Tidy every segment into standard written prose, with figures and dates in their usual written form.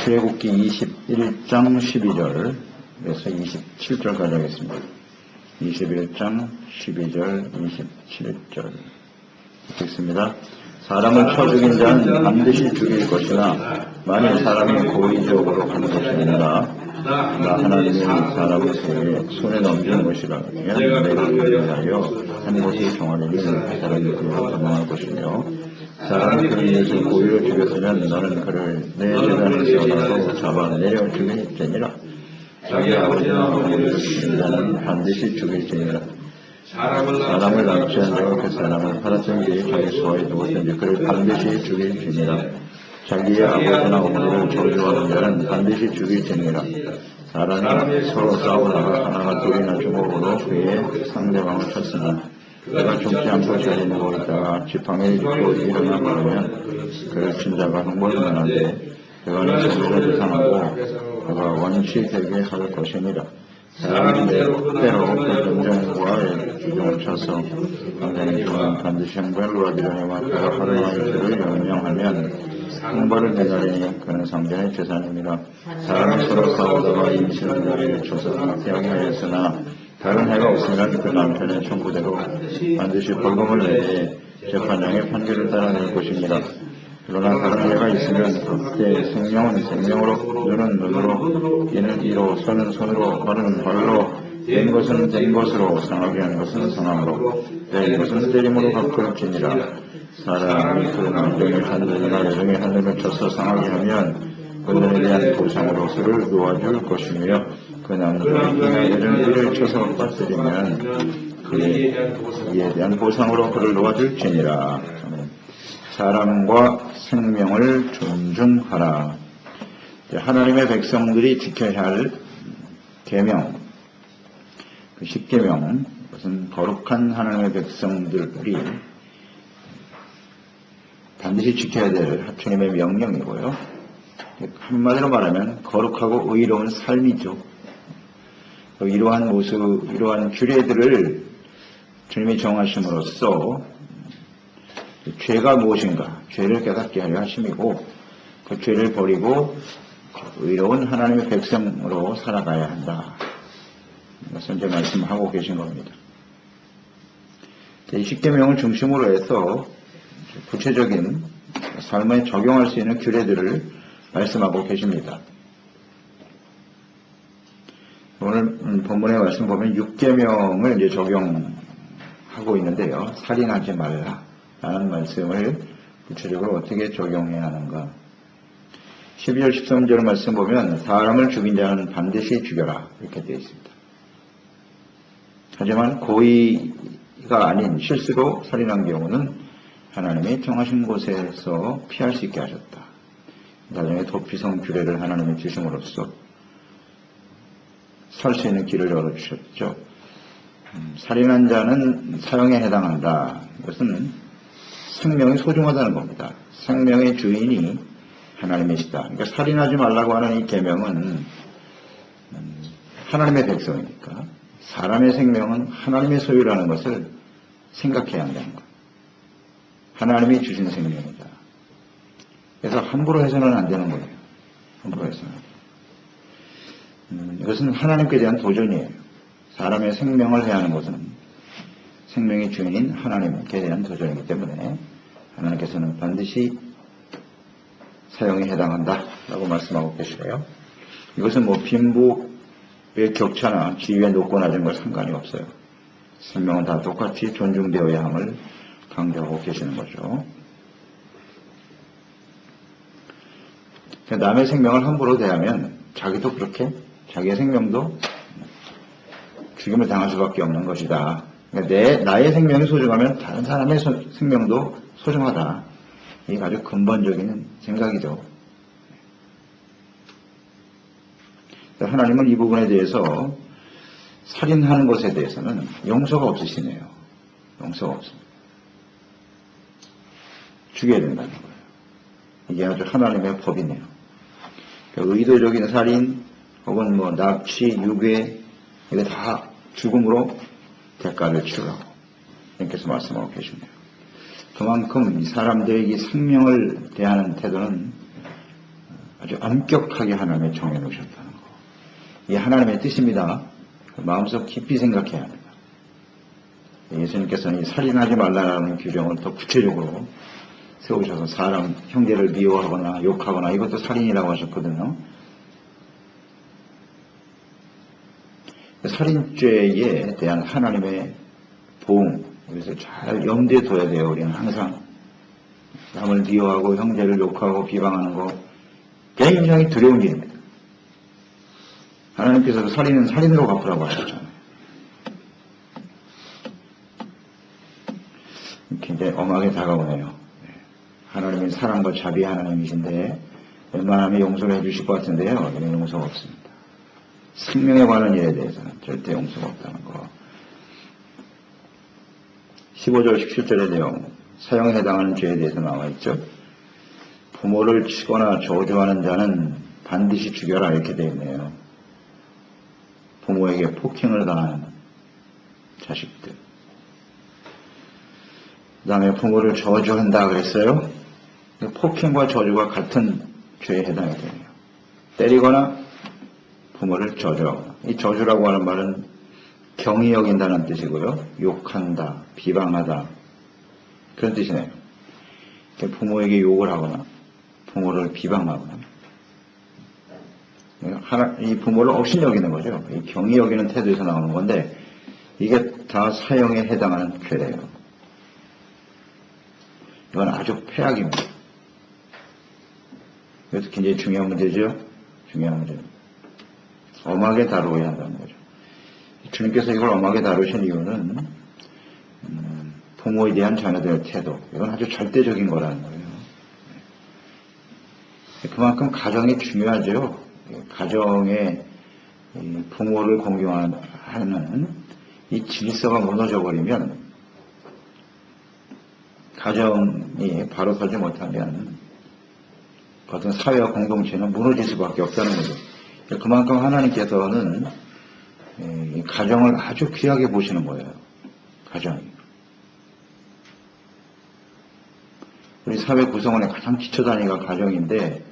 출애굽기 21장 12절에서 27절까지 하겠습니다. 21장 12절 27절 읽겠습니다. 사람을 쳐 죽인 자는 반드시 죽일 것이나 만일 사람이 고의적으로 한 것이 아니라 나 하나님이 사람의 손에 넘기는 것이라 하면 내가 위하여 한 것이 정하리니 사람이 그로 도망할 것이며 사람이 그를 위해서 고의로 죽였으면 너는 그를 내 재단에서 잡아내려 죽일지니라. 자기 아버지나 어머니를 죽인 자는 반드시 죽일지니라. 사람을 납치한 자가 그 사람을 팔았든지 자기 수하에 두었든지 그를 반드시 죽일지니라. 자기의 아버지나 어머니를 저주하는 자는 반드시 죽일지니라. 사람이 서로 싸우다가 하나가 둘이나 주먹으로 그의 상대방을 쳤으나 그가 죽지 않고 자리 누워 있다가 지팡이를 짚고 일어나 버리면 그를 친 자가 형벌을 면하되 그가 자기가 이상하고 그가 원치 되게 할 것이니라. 사람이 때로 그 전쟁과의 주종을 쳐서 당장의 주는 반드시 형벌을 받으려니와 그가 하루의 죄를 연명하면 형벌을 내가리니 그는 상대의 재산입니다. 사람이 서로 싸우다가 임신을 나리를 쳐서 낙태하게 하였으나 다른 해가 없으면 그 남편의 청구대로 반드시 벌금을 내되 재판장의 판결을 따라낼 것입니다. 그러나 다른 해가 있으면 그때 생명은 생명으로, 눈은 눈으로, 이는 이로, 손은 손으로, 발은 발로, 된 것은 된 것으로, 상하게 한 것은 상함으로, 때린 것은 때림으로 갚을지니라. 사람이 그 남편의 하늘이나 여종의 하늘을 쳐서 상하게 하면 그들에 대한 보상으로 그를 놓아줄 것이며 그 남편이 여종의 이를 쳐서 빠뜨리면 그에 대한 보상으로 그를 놓아줄지니라. 사람과 생명을 존중하라. 하나님의 백성들이 지켜야 할 계명, 그 10계명, 그것은 거룩한 하나님의 백성들이 반드시 지켜야 될 하나님의 명령이고요. 한마디로 말하면 거룩하고 의로운 삶이죠. 이러한 모습, 이러한 규례들을 주님이 정하심으로써 죄가 무엇인가, 죄를 깨닫게 하려 하심이고 그 죄를 버리고 의로운 하나님의 백성으로 살아가야 한다. 이것을 이제 말씀하고 계신 겁니다. 이 10계명을 중심으로 해서 구체적인 삶에 적용할 수 있는 규례들을 말씀하고 계십니다. 오늘 본문의 말씀 보면 6계명을 이제 적용하고 있는데요. 살인하지 말라 라는 말씀을 구체적으로 어떻게 적용해야 하는가. 12절 13절 말씀 보면 사람을 죽인 자는 반드시 죽여라 이렇게 되어 있습니다. 하지만 고의가 아닌 실수로 살인한 경우는 하나님이 정하신 곳에서 피할 수 있게 하셨다. 나중에 도피성 규례를 하나님이 주심으로써 살 수 있는 길을 열어주셨죠. 살인한 자는 사형에 해당한다. 이것은 생명이 소중하다는 겁니다. 생명의 주인이 하나님이시다. 그러니까 살인하지 말라고 하는 이 계명은 하나님의 백성이니까 사람의 생명은 하나님의 소유라는 것을 생각해야 한다는 것. 하나님이 주신 생명이다. 그래서 함부로 해서는 안 되는 거예요. 함부로 해서는. 이것은 하나님께 대한 도전이에요. 사람의 생명을 해야 하는 것은 생명의 주인인 하나님께 대한 도전이기 때문에 하나님께서는 반드시 사형에 해당한다 라고 말씀하고 계시고요. 이것은 빈부의 격차나 지위의 높고 낮은 것 상관이 없어요. 생명은 다 똑같이 존중되어야 함을 강조하고 계시는 거죠. 남의 생명을 함부로 대하면 자기도 그렇게 자기의 생명도 죽임을 당할 수밖에 없는 것이다. 그러니까 나의 생명이 소중하면 다른 사람의 생명도 소중하다. 이게 아주 근본적인 생각이죠. 하나님은 이 부분에 대해서 살인하는 것에 대해서는 용서가 없으시네요. 용서가 없습니다. 죽여야 된다는 거예요. 이게 아주 하나님의 법이네요. 그러니까 의도적인 살인 혹은 납치, 유괴 이게 다 죽음으로 대가를 치르라고 님께서 말씀하고 계십니다. 그만큼 이 사람들에게 생명을 대하는 태도는 아주 엄격하게 하나님이 정해놓으셨다는 거. 이 하나님의 뜻입니다. 마음속 깊이 생각해야 합니다. 예수님께서는 이 살인하지 말라는 규정을 더 구체적으로 세우셔서 사람 형제를 미워하거나 욕하거나 이것도 살인이라고 하셨거든요. 살인죄에 대한 하나님의 보응, 그래서 잘 염두에 둬야 돼요. 우리는 항상 남을 미워하고 형제를 욕하고 비방하는 거 굉장히 두려운 일입니다. 하나님께서도 살인은 살인으로 갚으라고 하셨잖아요. 굉장히 엄하게 다가오네요. 하나님은 사랑과 자비의 하나님이신데 웬만하면 용서를 해주실 것 같은데요. 이런 용서가 없습니다. 생명에 관한 일에 대해서는 절대 용서가 없다는 거. 15절 17절의 내용, 사형에 해당하는 죄에 대해서 나와 있죠. 부모를 치거나 저주하는 자는 반드시 죽여라 이렇게 되어 있네요. 부모에게 폭행을 당하는 자식들. 그 다음에 부모를 저주한다 그랬어요. 폭행과 저주가 같은 죄에 해당이 되네요. 때리거나 부모를 저주하거나. 이 저주라고 하는 말은 경히 여긴다는 뜻이고요. 욕한다, 비방하다 그런 뜻이네요. 부모에게 욕을 하거나 부모를 비방하거나 이 부모를 업신여기는 거죠. 이 경히 여기는 태도에서 나오는 건데 이게 다 사형에 해당하는 죄래요. 이건 아주 폐악입니다. 그래서 굉장히 중요한 문제죠. 중요한 문제. 엄하게 다루어야 한다는 거죠. 주님께서 이걸 엄하게 다루신 이유는 부모에 대한 자녀들의 태도, 이건 아주 절대적인 거라는 거예요. 그만큼 가정이 중요하죠. 가정에 부모를 공경하는 이 질서가 무너져 버리면, 가정이 바로 서지 못하면 어떤 사회와 공동체는 무너질 수밖에 없다는 거죠. 그만큼 하나님께서는 가정을 아주 귀하게 보시는 거예요. 가정이. 우리 사회 구성원의 가장 기초 단위가 가정인데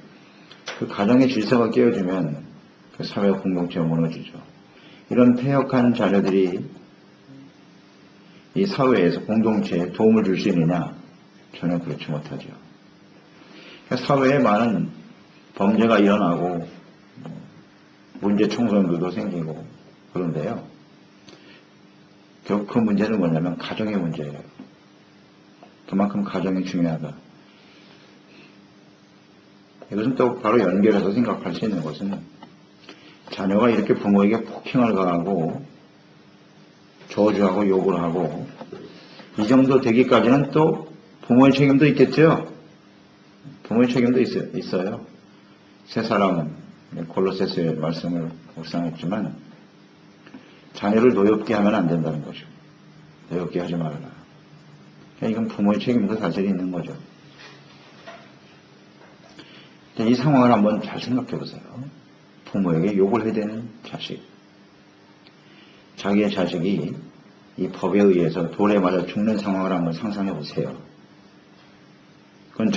그 가정의 질서가 깨어지면 그 사회와 공동체가 무너지죠. 이런 패역한 자녀들이 이 사회에서 공동체에 도움을 줄 수 있느냐? 전혀 그렇지 못하죠. 사회에 많은 범죄가 일어나고 문제 청소년들도 생기고 그런데요. 결국 그 문제는 뭐냐면 가정의 문제예요. 그만큼 가정이 중요하다. 이것은 또 바로 연결해서 생각할 수 있는 것은 자녀가 이렇게 부모에게 폭행을 가하고 저주하고 욕을 하고 이 정도 되기까지는 또 부모의 책임도 있겠죠. 부모의 책임도 있어요. 세 사람은 골로새서의 말씀을 묵상했지만 자녀를 노엽게 하면 안 된다는 거죠. 노엽게 하지 말아라. 이건 부모의 책임도 사실 있는 거죠. 이 상황을 한번 잘 생각해 보세요. 부모에게 욕을 해야 되는 자식. 자기의 자식이 이 법에 의해서 돌에 맞아 죽는 상황을 한번 상상해 보세요. 그건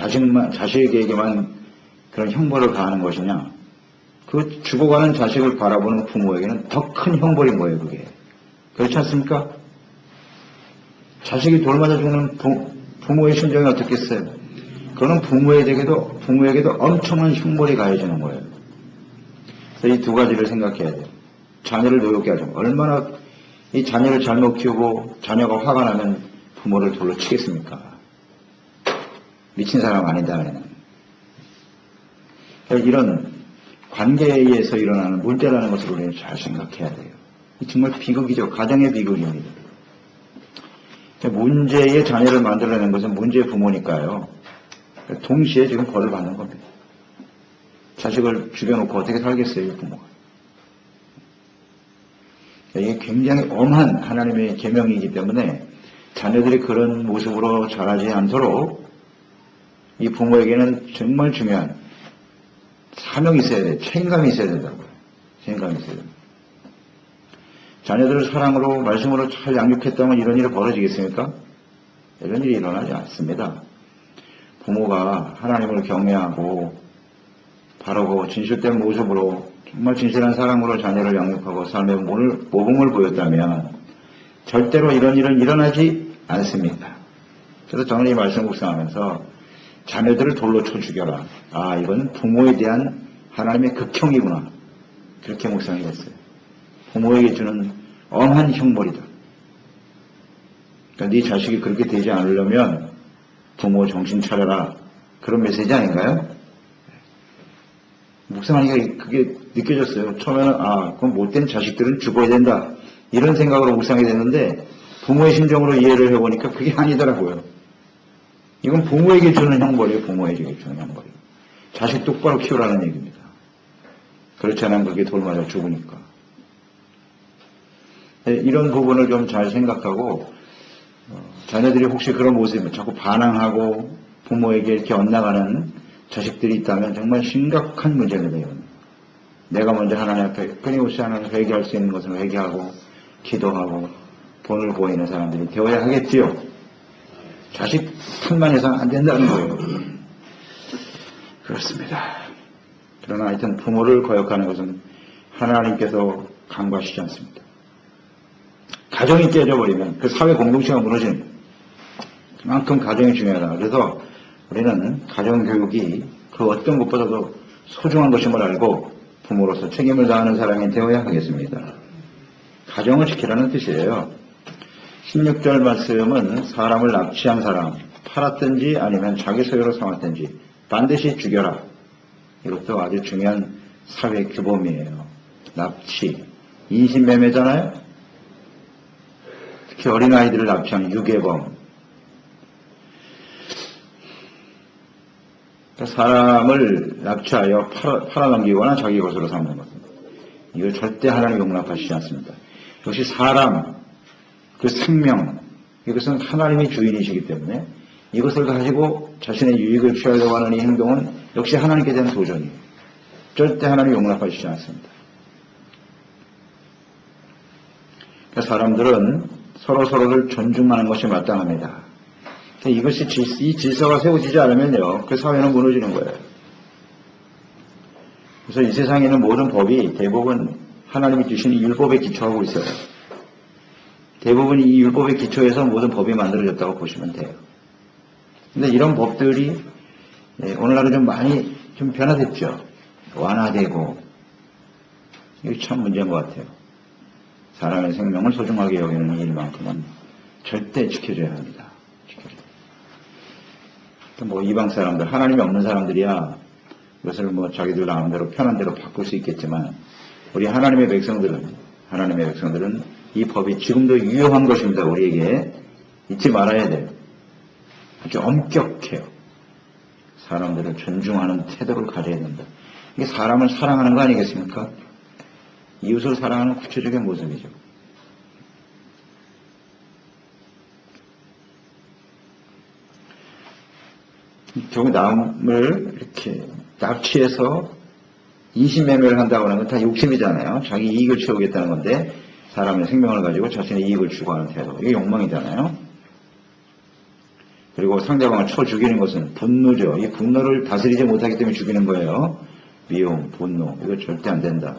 자식에게만 그런 형벌을 가하는 것이냐? 그 죽어가는 자식을 바라보는 부모에게는 더 큰 형벌인 거예요, 그게. 그렇지 않습니까? 자식이 돌 맞아 죽는 부모의 심정이 어떻겠어요? 그거는 부모에게도 엄청난 형벌이 가해지는 거예요. 그래서 이 두 가지를 생각해야 돼요. 자녀를 노엽게 하죠. 얼마나 이 자녀를 잘못 키우고 자녀가 화가 나면 부모를 돌로 치겠습니까? 미친 사람 아니다면. 이런 관계에 의해서 일어나는 문제라는 것을 우리는 잘 생각해야 돼요. 정말 비극이죠. 가정의 비극입니다. 문제의 자녀를 만들어내는 것은 문제의 부모니까요. 동시에 지금 벌을 받는 겁니다. 자식을 죽여놓고 어떻게 살겠어요, 부모가. 이게 굉장히 엄한 하나님의 계명이기 때문에 자녀들이 그런 모습으로 자라지 않도록 이 부모에게는 정말 중요한 사명이 있어야 돼요. 책임감이 있어야 된다고요. 책임감이 있어야 됩니다. 자녀들을 사랑으로 말씀으로 잘 양육했다면 이런 일이 벌어지겠습니까? 이런 일이 일어나지 않습니다. 부모가 하나님을 경외하고 바르고 진실된 모습으로 정말 진실한 사랑으로 자녀를 양육하고 삶의 모범을 보였다면 절대로 이런 일은 일어나지 않습니다. 그래서 저는 이 말씀을 묵상하면서 자녀들을 돌로 쳐 죽여라. 아, 이건 부모에 대한 하나님의 극형이구나. 그렇게 묵상이 됐어요. 부모에게 주는 엄한 형벌이다. 그러니까 네 자식이 그렇게 되지 않으려면 부모 정신 차려라. 그런 메시지 아닌가요? 묵상하니까 그게 느껴졌어요. 처음에는 그럼 못된 자식들은 죽어야 된다. 이런 생각으로 묵상이 됐는데 부모의 심정으로 이해를 해보니까 그게 아니더라고요. 이건 부모에게 주는 형벌이에요. 부모에게 주는 형벌이에요. 자식 똑바로 키우라는 얘기입니다. 그렇지 않으면 그게 돌 맞아 죽으니까. 이런 부분을 좀 잘 생각하고 자녀들이 혹시 그런 모습을 자꾸 반항하고 부모에게 이렇게 엇나가는 자식들이 있다면 정말 심각한 문제입니다. 내가 먼저 하나님 앞에 끊임없이 하나님 회개할 수 있는 것을 회개하고 기도하고 본을 보이는 사람들이 되어야 하겠지요. 자식 탓만 해서는 안 된다는 거예요. 그렇습니다. 그러나 하여튼 부모를 거역하는 것은 하나님께서 간과하시지 않습니다. 가정이 깨져버리면 그 사회 공동체가 무너지는 그만큼 가정이 중요하다. 그래서 우리는 가정교육이 그 어떤 것보다도 소중한 것임을 알고 부모로서 책임을 다하는 사람이 되어야 하겠습니다. 가정을 지키라는 뜻이에요. 16절 말씀은 사람을 납치한 사람, 팔았든지 아니면 자기 소유로 삼았든지 반드시 죽여라. 이것도 아주 중요한 사회 규범이에요. 납치, 인신매매잖아요. 특히 어린아이들을 납치한 유괴범. 사람을 납치하여 팔아넘기거나 자기 것으로 삼는 것. 이거 절대 하나님 용납하시지 않습니다. 역시 사람, 그 생명, 이것은 하나님의 주인이시기 때문에 이것을 가지고 자신의 유익을 취하려고 하는 이 행동은 역시 하나님께 대한 도전이에요. 절대 하나님 용납하시지 않습니다. 그러니까 사람들은 서로를 존중하는 것이 마땅합니다. 이것이 이 질서가 세워지지 않으면요, 그 사회는 무너지는 거예요. 그래서 이 세상에 있는 모든 법이 대부분 하나님이 주시는 율법에 기초하고 있어요. 대부분 이 율법에 기초해서 모든 법이 만들어졌다고 보시면 돼요. 근데 이런 법들이 오늘날은 좀 많이 좀 변화됐죠. 완화되고, 이게 참 문제인 것 같아요. 사람의 생명을 소중하게 여기는 일만큼은 절대 지켜줘야 합니다. 이방 사람들, 하나님이 없는 사람들이야 이것을 자기들 나름대로 편한 대로 바꿀 수 있겠지만 우리 하나님의 백성들은 이 법이 지금도 유효한 것입니다. 우리에게 잊지 말아야 돼요. 아주 엄격해요. 사람들을 존중하는 태도를 가져야 된다. 이게 사람을 사랑하는 거 아니겠습니까? 이웃을 사랑하는 구체적인 모습이죠. 결국 남을 이렇게 납치해서 인신매매를 한다고 하는 건 다 욕심이잖아요. 자기 이익을 채우겠다는 건데 사람의 생명을 가지고 자신의 이익을 추구하는 태도. 이게 욕망이잖아요. 그리고 상대방을 쳐 죽이는 것은 분노죠. 이 분노를 다스리지 못하기 때문에 죽이는 거예요. 미움, 분노. 이거 절대 안 된다.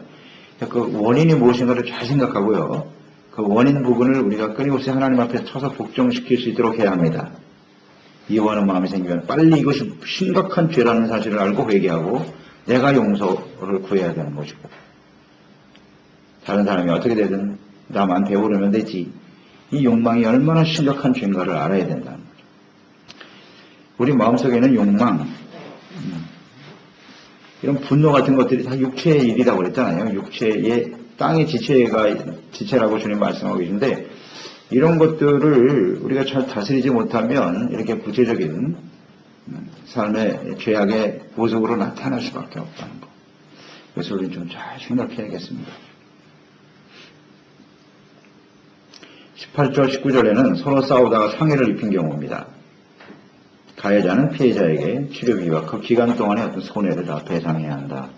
그 원인이 무엇인가를 잘 생각하고요. 그 원인 부분을 우리가 끊임없이 하나님 앞에 쳐서 복종시킬 수 있도록 해야 합니다. 이해하는 마음이 생기면 빨리 이것이 심각한 죄라는 사실을 알고 회개하고 내가 용서를 구해야 되는 것이고, 다른 사람이 어떻게 되든 나만 배우려면 되지. 이 욕망이 얼마나 심각한 죄인가를 알아야 된다는 거죠. 우리 마음속에는 욕망, 이런 분노 같은 것들이 다 육체의 일이라고 그랬잖아요. 육체의 땅의 지체라고 주님 말씀하고 계신데, 이런 것들을 우리가 잘 다스리지 못하면 이렇게 구체적인 삶의 죄악의 모습으로 나타날 수밖에 없다는 것. 그래서 우리는 좀 잘 생각해야겠습니다. 18절, 19절에는 서로 싸우다가 상해를 입힌 경우입니다. 가해자는 피해자에게 치료비와 그 기간 동안의 어떤 손해를 다 배상해야 한다.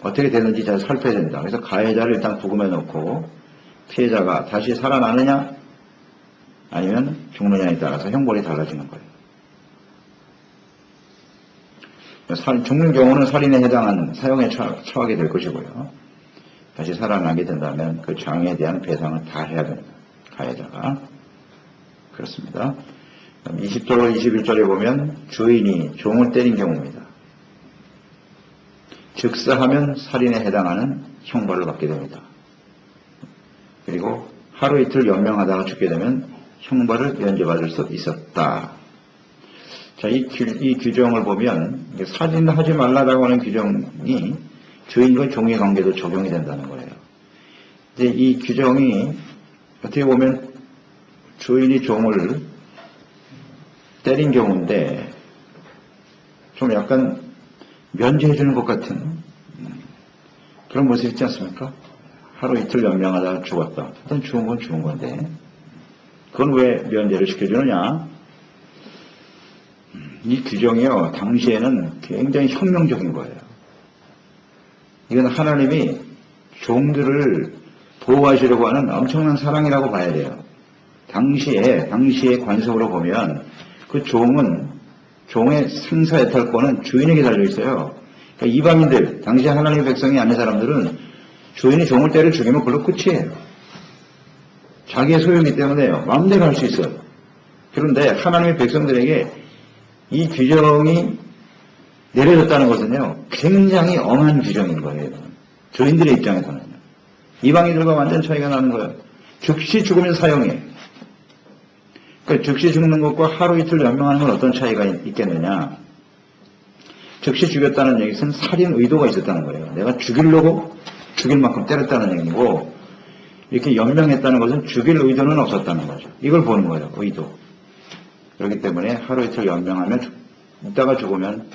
어떻게 되는지 잘 살펴야 된다. 그래서 가해자를 일단 구금해 놓고 피해자가 다시 살아나느냐 아니면 죽느냐에 따라서 형벌이 달라지는 거예요. 죽는 경우는 살인에 해당하는 사형에 처하게 될 것이고요. 다시 살아나게 된다면 그 장애에 대한 배상을 다 해야 됩니다. 가해자가. 그렇습니다. 20절로 21절에 보면 주인이 종을 때린 경우입니다. 즉사하면 살인에 해당하는 형벌을 받게 됩니다. 그리고 하루 이틀 연명하다가 죽게 되면 형벌을 면제받을 수 있었다. 자, 이 규정을 보면 살인하지 말라고 하는 규정이 주인과 종의 관계도 적용이 된다는 거예요. 근데 이 규정이 어떻게 보면 주인이 종을 때린 경우인데 좀 약간 면제해 주는 것 같은 그런 모습이 있지 않습니까? 하루 이틀 연명하다가 죽었다. 일단 죽은 건 죽은 건데 그건 왜 면제를 시켜주느냐? 이 규정이요, 당시에는 굉장히 혁명적인 거예요. 이건 하나님이 종들을 보호하시려고 하는 엄청난 사랑이라고 봐야 돼요. 당시의 관습으로 보면 그 종의 생사애탈권은 주인에게 달려있어요. 그러니까 이방인들, 당시 하나님의 백성이 아닌 사람들은 주인이 종을 때려 죽이면 그걸로 끝이에요. 자기의 소유이기 때문에요. 마음대로 할 수 있어요. 그런데 하나님의 백성들에게 이 규정이 내려졌다는 것은요, 굉장히 엄한 규정인 거예요. 주인들의 입장에서는. 이방인들과 완전 차이가 나는 거예요. 즉시 죽으면 사형해. 그러니까 즉시 죽는 것과 하루 이틀 연명하는 건 어떤 차이가 있겠느냐. 즉시 죽였다는 얘기는 살인 의도가 있었다는 거예요. 내가 죽이려고 죽일 만큼 때렸다는 얘기고, 이렇게 연명했다는 것은 죽일 의도는 없었다는 거죠. 이걸 보는 거예요, 의도. 그렇기 때문에 하루 이틀 연명하면 이따가 죽으면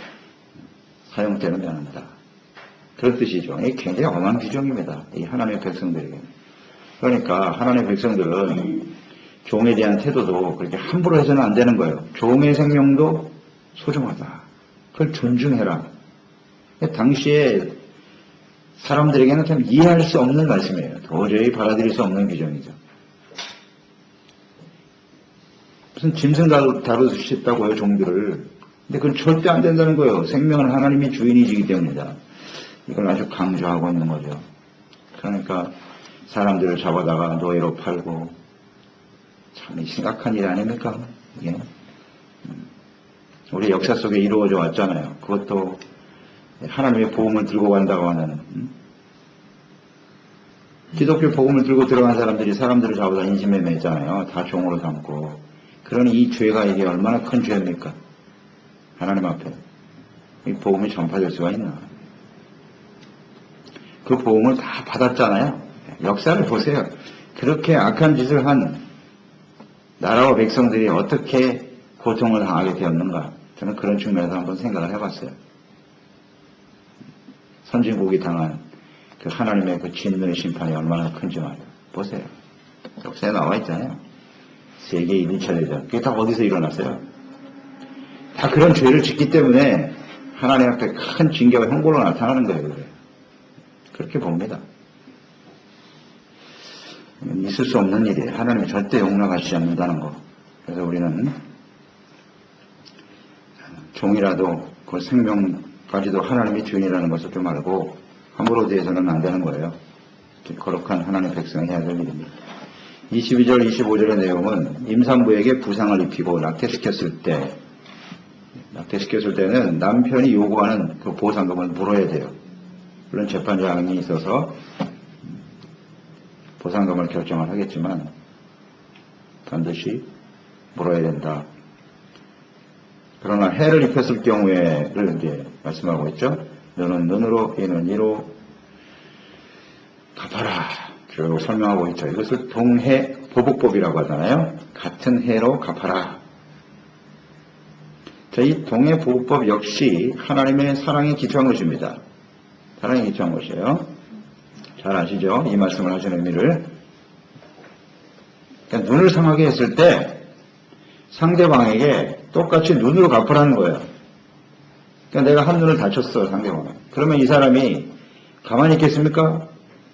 사형되는 면한다. 그런 뜻이죠. 이게 굉장히 엄한 규정입니다. 이 하나님의 백성들에게. 그러니까 하나님의 백성들은 종에 대한 태도도 그렇게 함부로 해서는 안 되는 거예요. 종의 생명도 소중하다. 그걸 존중해라. 당시에 사람들에게는 참 이해할 수 없는 말씀이에요. 도저히 받아들일 수 없는 규정이죠. 무슨 짐승 다루셨다고요, 종들을. 근데 그건 절대 안 된다는 거예요. 생명은 하나님이 주인이시기 때문이다. 이걸 아주 강조하고 있는 거죠. 그러니까 사람들을 잡아다가 노예로 팔고 참 심각한 일 아닙니까? 이게 우리 역사 속에 이루어져 왔잖아요. 그것도 하나님의 복음을 들고 간다고 하는 기독교 복음을 들고 들어간 사람들이 사람들을 잡아다 인신매매했잖아요. 다 종으로 삼고. 그러니 이 죄가 이게 얼마나 큰 죄입니까? 하나님 앞에 이 복음이 전파될 수가 있나? 그 복음을 다 받았잖아요. 역사를 보세요. 그렇게 악한 짓을 한 나라와 백성들이 어떻게 고통을 당하게 되었는가? 저는 그런 측면에서 한번 생각을 해봤어요. 선진국이 당한 그 하나님의 그 진노의 심판이 얼마나 큰지 말이에요. 보세요. 역사에 나와 있잖아요. 세계 1차 대전. 그게 다 어디서 일어났어요? 다 그런 죄를 짓기 때문에 하나님 앞에 큰 징계와 형벌로 나타나는 거예요. 그렇게 봅니다. 있을 수 없는 일이에요. 하나님이 절대 용납하시지 않는다는 거. 그래서 우리는 종이라도 그 생명까지도 하나님이 주인이라는 것을 좀 알고 함부로 대해서는 안 되는 거예요. 거룩한 하나님의 백성이 해야 될 일입니다. 22절, 25절의 내용은 임산부에게 부상을 입히고 낙태시켰을 때는 남편이 요구하는 그 보상금을 물어야 돼요. 물론 재판장이 있어서 보상금을 결정을 하겠지만 반드시 물어야 된다. 그러나 해를 입혔을 경우에를 이제 말씀하고 있죠. 너는 눈으로, 이는 이로 갚아라. 결국 설명하고 있죠. 이것을 동해 보복법이라고 하잖아요. 같은 해로 갚아라. 자, 이 동해 보복법 역시 하나님의 사랑에 기초한 것입니다. 사랑에 기초한 것이에요. 잘 아시죠? 이 말씀을 하시는 의미를. 그러니까 눈을 상하게 했을 때 상대방에게 똑같이 눈으로 갚으라는 거예요. 그러니까 내가 한 눈을 다쳤어, 상대방에. 그러면 이 사람이 가만히 있겠습니까?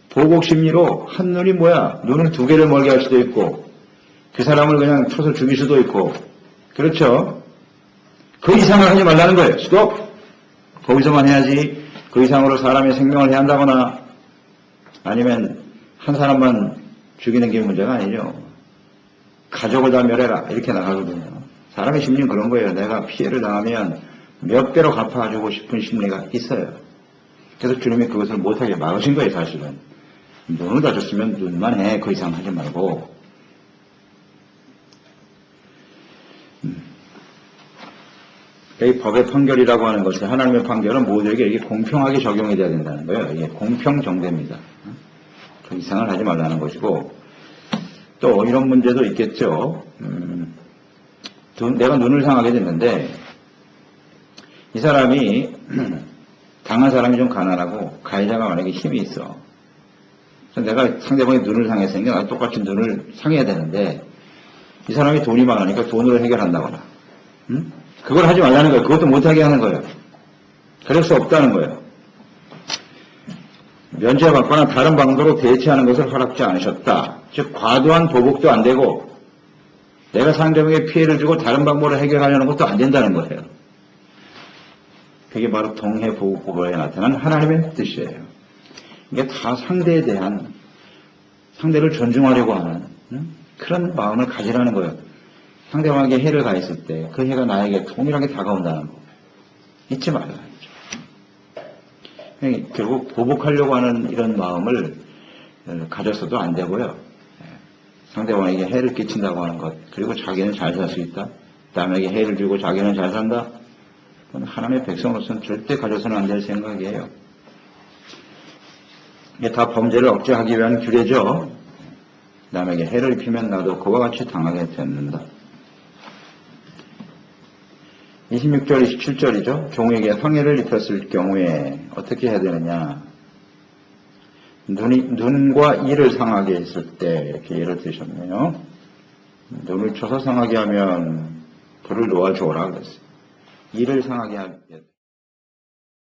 보복 심리로 한 눈이 뭐야? 눈을 두 개를 멀게 할 수도 있고 그 사람을 그냥 쳐서 죽일 수도 있고 그렇죠? 그 이상을 하지 말라는 거예요. 스톱! 거기서만 해야지 그 이상으로 사람의 생명을 해한다거나 아니면 한 사람만 죽이는 게 문제가 아니죠. 가족을 다 멸해라 이렇게 나가거든요. 사람의 심리는 그런 거예요. 내가 피해를 당하면 몇 배로 갚아주고 싶은 심리가 있어요. 그래서 주님이 그것을 못하게 막으신 거예요. 사실은. 눈을 다쳤으면 눈만 해. 그 이상 하지 말고. 이 법의 판결이라고 하는 것이 하나님의 판결은 모두에게 이게 공평하게 적용이 돼야 된다는 거예요. 이게 공평정대입니다. 그 이상을 하지 말라는 것이고 또 이런 문제도 있겠죠. 내가 눈을 상하게 됐는데 이 사람이 당한 사람이 좀 가난하고 가해자가 만약에 힘이 있어. 그래서 내가 상대방의 눈을 상했으니까 나도 똑같이 눈을 상해야 되는데 이 사람이 돈이 많으니까 돈으로 해결한다거나 그걸 하지 말라는 거예요. 그것도 못하게 하는 거예요. 그럴 수 없다는 거예요. 면제받거나 다른 방도로 대체하는 것을 허락지 않으셨다. 즉 과도한 보복도 안 되고 내가 상대방에게 피해를 주고 다른 방법으로 해결하려는 것도 안 된다는 거예요. 그게 바로 동해보복법에 나타난 하나님의 뜻이에요. 이게 다 상대에 대한 상대를 존중하려고 하는 그런 마음을 가지라는 거예요. 상대방에게 해를 가했을 때 그 해가 나에게 동일하게 다가온다는 거 잊지 말아야죠. 결국 보복하려고 하는 이런 마음을 가졌어도 안 되고요. 상대방에게 해를 끼친다고 하는 것 그리고 자기는 잘 살 수 있다. 남에게 해를 주고 자기는 잘 산다. 그건 하나님의 백성으로서는 절대 가져서는 안 될 생각이에요. 이게 다 범죄를 억제하기 위한 규례죠. 남에게 해를 입히면 나도 그와 같이 당하게 된다. 26절, 27절이죠. 종에게 상해를 입혔을 경우에 어떻게 해야 되느냐. 눈과 이를 상하게 했을 때 이렇게 예를 드셨네요. 눈을 쳐서 상하게 하면 불을 놓아주어라 그랬어요. 이를 상하게 하면